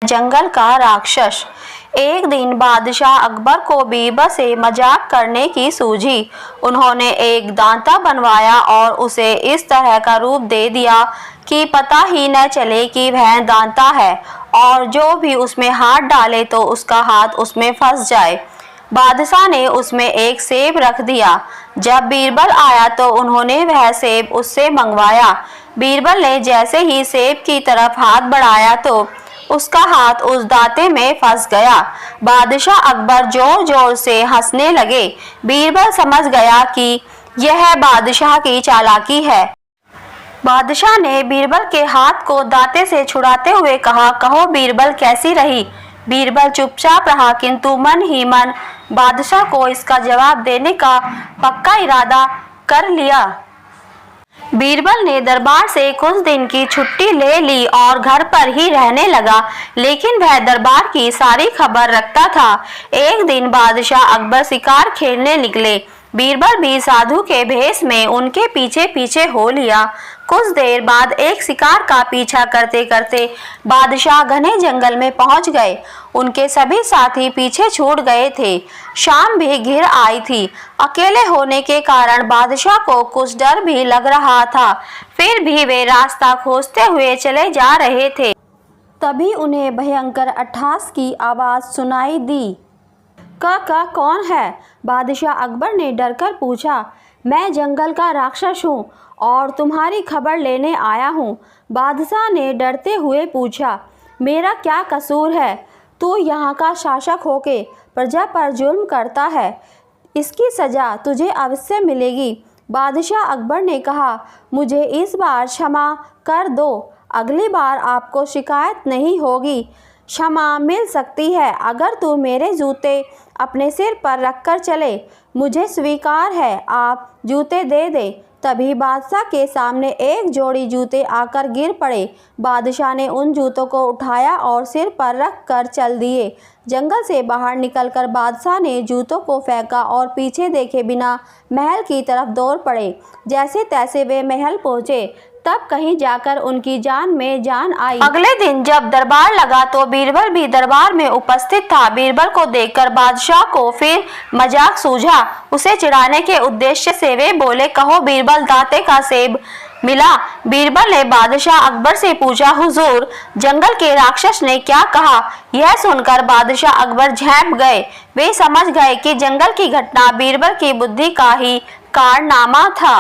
जंगल का राक्षस। एक दिन बादशाह अकबर को बीरबल से मजाक करने की सूझी। उन्होंने एक दांता बनवाया और उसे इस तरह का रूप दे दिया कि पता ही न चले कि वह दांता है, और जो भी उसमें हाथ डाले तो उसका हाथ उसमें फंस जाए। बादशाह ने उसमें एक सेब रख दिया। जब बीरबल आया तो उन्होंने वह सेब उससे मंगवाया। बीरबल ने जैसे ही सेब की तरफ हाथ बढ़ाया तो उसका हाथ उस दांते में फंस गया। बादशाह अकबर जोर जोर से हंसने लगे। बीरबल समझ गया कि यह बादशाह की चालाकी है। बादशाह ने बीरबल के हाथ को दांते से छुड़ाते हुए कहा, कहो बीरबल कैसी रही। बीरबल चुपचाप रहा, किंतु मन ही मन बादशाह को इसका जवाब देने का पक्का इरादा कर लिया। बीरबल ने दरबार से कुछ दिन की छुट्टी ले ली और घर पर ही रहने लगा, लेकिन वह दरबार की सारी खबर रखता था। एक दिन बादशाह अकबर शिकार खेलने निकले। बीरबल भी साधु के भेष में उनके पीछे पीछे हो लिया। कुछ देर बाद एक शिकार का पीछा करते करते बादशाह घने जंगल में पहुंच गए। उनके सभी साथी पीछे छूट गए थे। शाम भी घिर आई थी। अकेले होने के कारण बादशाह को कुछ डर भी लग रहा था। फिर भी वे रास्ता खोजते हुए चले जा रहे थे। तभी उन्हें भयंकर अट्टहास की आवाज सुनाई दी। का कौन है? बादशाह अकबर ने डरकर पूछा। मैं जंगल का राक्षस हूँ और तुम्हारी खबर लेने आया हूँ। बादशाह ने डरते हुए पूछा, मेरा क्या कसूर है? तू यहाँ का शासक होके प्रजा पर जुल्म करता है, इसकी सज़ा तुझे अवश्य मिलेगी। बादशाह अकबर ने कहा, मुझे इस बार क्षमा कर दो, अगली बार आपको शिकायत नहीं होगी। क्षमा मिल सकती है अगर तू मेरे जूते अपने सिर पर रखकर चले। मुझे स्वीकार है, आप जूते दे दे। तभी बादशाह के सामने एक जोड़ी जूते आकर गिर पड़े। बादशाह ने उन जूतों को उठाया और सिर पर रख कर चल दिए। जंगल से बाहर निकलकर बादशाह ने जूतों को फेंका और पीछे देखे बिना महल की तरफ दौड़ पड़े। जैसे तैसे वे महल पहुँचे, तब कहीं जाकर उनकी जान में जान आई। अगले दिन जब दरबार लगा तो बीरबल भी दरबार में उपस्थित था। बीरबल को देखकर बादशाह को फिर मजाक सूझा। उसे चिढ़ाने के उद्देश्य से वे बोले, कहो बीरबल दांते का सेब मिला। बीरबल ने बादशाह अकबर से पूछा, हुजूर जंगल के राक्षस ने क्या कहा? यह सुनकर बादशाह अकबर झेंप गए। वे समझ गए कि जंगल की घटना बीरबल की बुद्धि का ही कारनामा था।